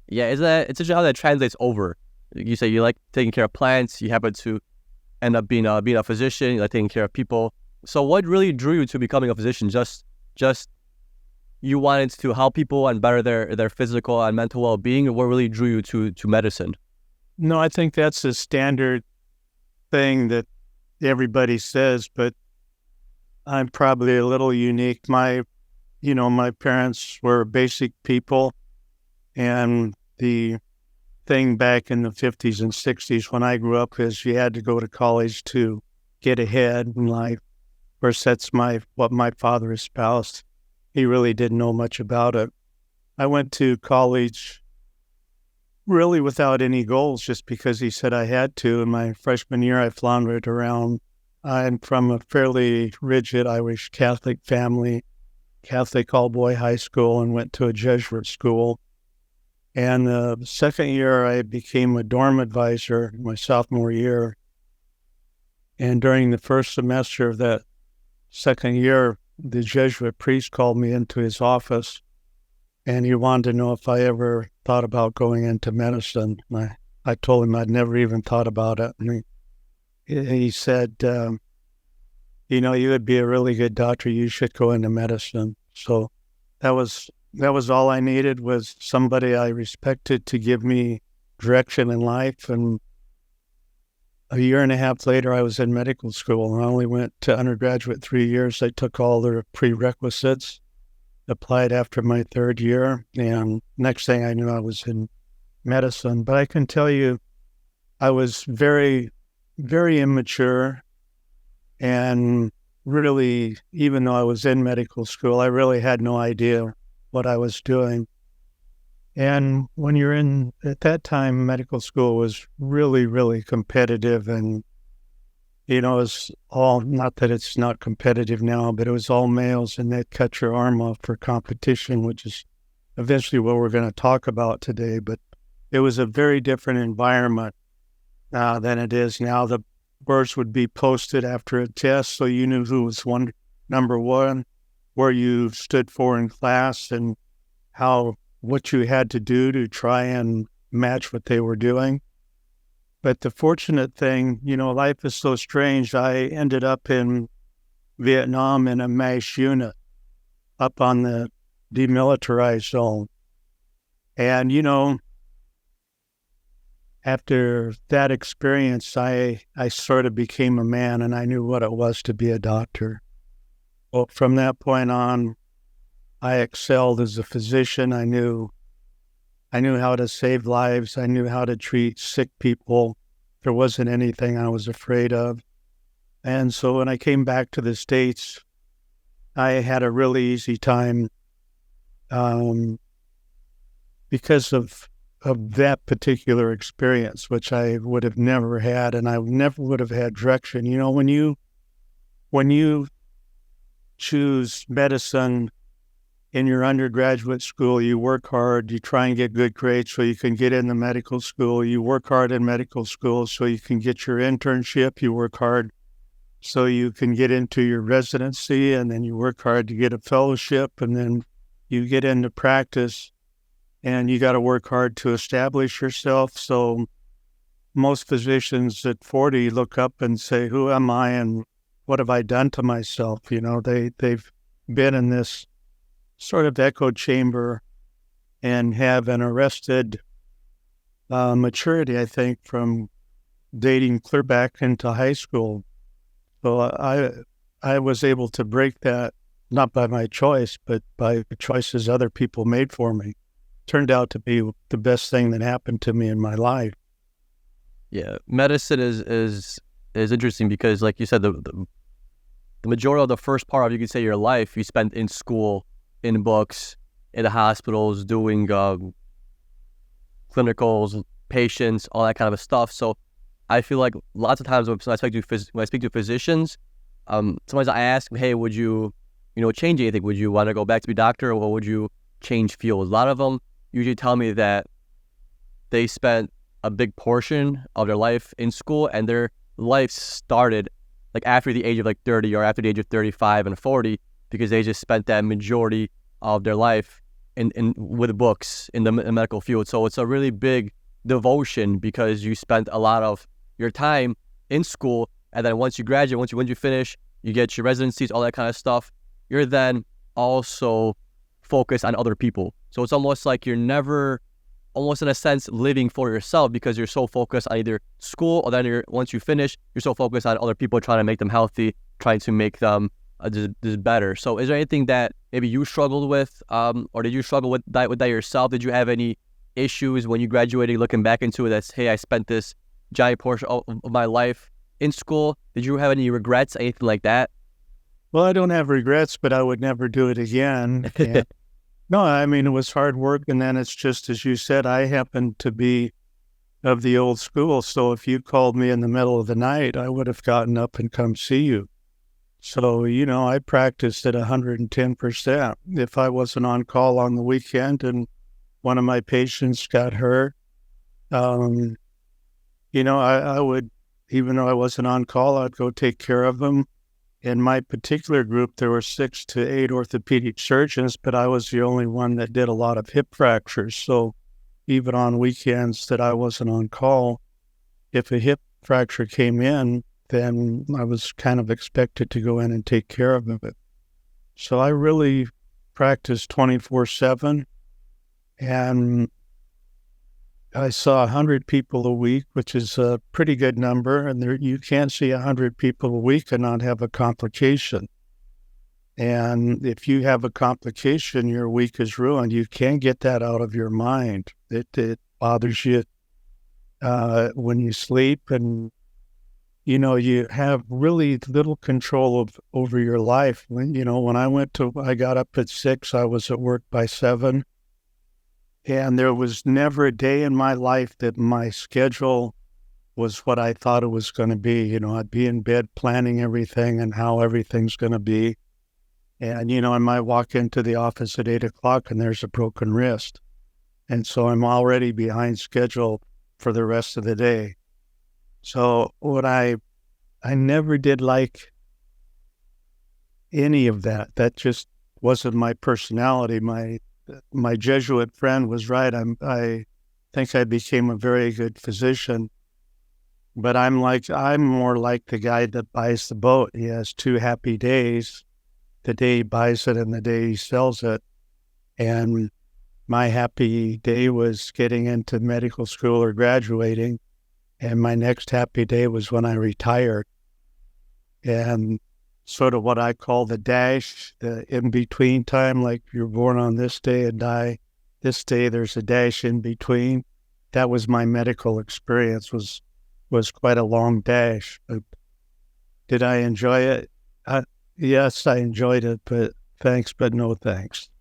Yeah, it's just how that translates over. You say you like taking care of plants, you happen to end up being a physician, you like taking care of people. So what really drew you to becoming a physician? Just you wanted to help people and better their physical and mental well-being, or what really drew you to medicine? No, I think that's a standard thing that everybody says, but I'm probably a little unique. My parents were basic people, and the thing back in the 50s and 60s when I grew up is you had to go to college to get ahead in life. Of course, that's what my father espoused. He really didn't know much about it. I went to college really without any goals, just because he said I had to. In my freshman year, I floundered around. I'm from a fairly rigid Irish Catholic family, Catholic all-boy high school, and went to a Jesuit school. And the second year, I became a dorm advisor my sophomore year. And during the first semester of that second year, the Jesuit priest called me into his office, and he wanted to know if I ever thought about going into medicine. I told him I'd never even thought about it. And he said, you would be a really good doctor. You should go into medicine. So that was all I needed, was somebody I respected to give me direction in life. And a year and a half later, I was in medical school, and I only went to undergraduate 3 years. I took all the prerequisites, applied after my third year, and next thing I knew, I was in medicine. But I can tell you, I was very, very immature, and really, even though I was in medical school, I really had no idea what I was doing. And when you're at that time, medical school was really, really competitive. And, it's all, not that it's not competitive now, but it was all males, and they'd cut your arm off for competition, which is eventually what we're going to talk about today. But it was a very different environment than it is now. The words would be posted after a test, so you knew who was number one, where you stood for in class, and what you had to do to try and match what they were doing. But the fortunate thing, life is so strange. I ended up in Vietnam in a MASH unit up on the demilitarized zone. And, after that experience, I sort of became a man, and I knew what it was to be a doctor. Well, from that point on, I excelled as a physician. I knew how to save lives. I knew how to treat sick people. There wasn't anything I was afraid of. And so when I came back to the States, I had a really easy time because of that particular experience, which I would have never had, and I never would have had direction. When you choose medicine in your undergraduate school, you work hard, you try and get good grades so you can get into medical school. You work hard in medical school so you can get your internship. You work hard so you can get into your residency, and then you work hard to get a fellowship, and then you get into practice, and you got to work hard to establish yourself. So most physicians at 40 look up and say, who am I and what have I done to myself? They've been in this sort of echo chamber and have an arrested maturity, I think, from dating clear back into high school. So I was able to break that, not by my choice, but by choices other people made for me. Turned out to be the best thing that happened to me in my life. Yeah, medicine is interesting because, like you said, the majority of the first part of, you could say, your life you spent in school, in books, in the hospitals, doing clinicals, patients, all that kind of stuff. So I feel like lots of times when I speak to physicians, sometimes I ask them, hey, would you change anything? Would you want to go back to be a doctor, or would you change fields? A lot of them usually tell me that they spent a big portion of their life in school, and their life started like after the age of like 30 or after the age of 35 and 40, because they just spent that majority of their life in with books in the medical field. So it's a really big devotion because you spent a lot of your time in school, and then once you graduate, once you finish, you get your residencies, all that kind of stuff. You're then also focused on other people. So it's almost like you're never, almost in a sense, living for yourself because you're so focused on either school or then once you finish, you're so focused on other people, trying to make them healthy, trying to make them just better. So is there anything that maybe you struggled with, or did you struggle with that yourself? Did you have any issues when you graduated, looking back into it, that's, hey, I spent this giant portion of my life in school? Did you have any regrets, anything like that? Well, I don't have regrets, but I would never do it again. And no, I mean, it was hard work. And then it's just, as you said, I happened to be of the old school. So if you called me in the middle of the night, I would have gotten up and come see you. So, I practiced at 110%. If I wasn't on call on the weekend and one of my patients got hurt, I would, even though I wasn't on call, I'd go take care of them. In my particular group, there were 6 to 8 orthopedic surgeons, but I was the only one that did a lot of hip fractures. So even on weekends that I wasn't on call, if a hip fracture came in, then I was kind of expected to go in and take care of it. So I really practiced 24/7, and I saw 100 people a week, which is a pretty good number. And you can't see 100 people a week and not have a complication. And if you have a complication, your week is ruined. You can't get that out of your mind. It bothers you when you sleep, and you have really little control over your life. When I got up at 6, I was at work by 7. And there was never a day in my life that my schedule was what I thought it was going to be. I'd be in bed planning everything and how everything's going to be. And, I might walk into the office at 8 o'clock and there's a broken wrist. And so I'm already behind schedule for the rest of the day. So I never did like any of that. That just wasn't my personality. My Jesuit friend was right. I think I became a very good physician, but I'm more like the guy that buys the boat. He has 2 happy days, the day he buys it and the day he sells it. And my happy day was getting into medical school or graduating. And my next happy day was when I retired. And sort of what I call the dash, the in-between time, like you're born on this day and die this day, there's a dash in between. That was my medical experience, was quite a long dash. But did I enjoy it? Yes, I enjoyed it, but thanks, but no thanks.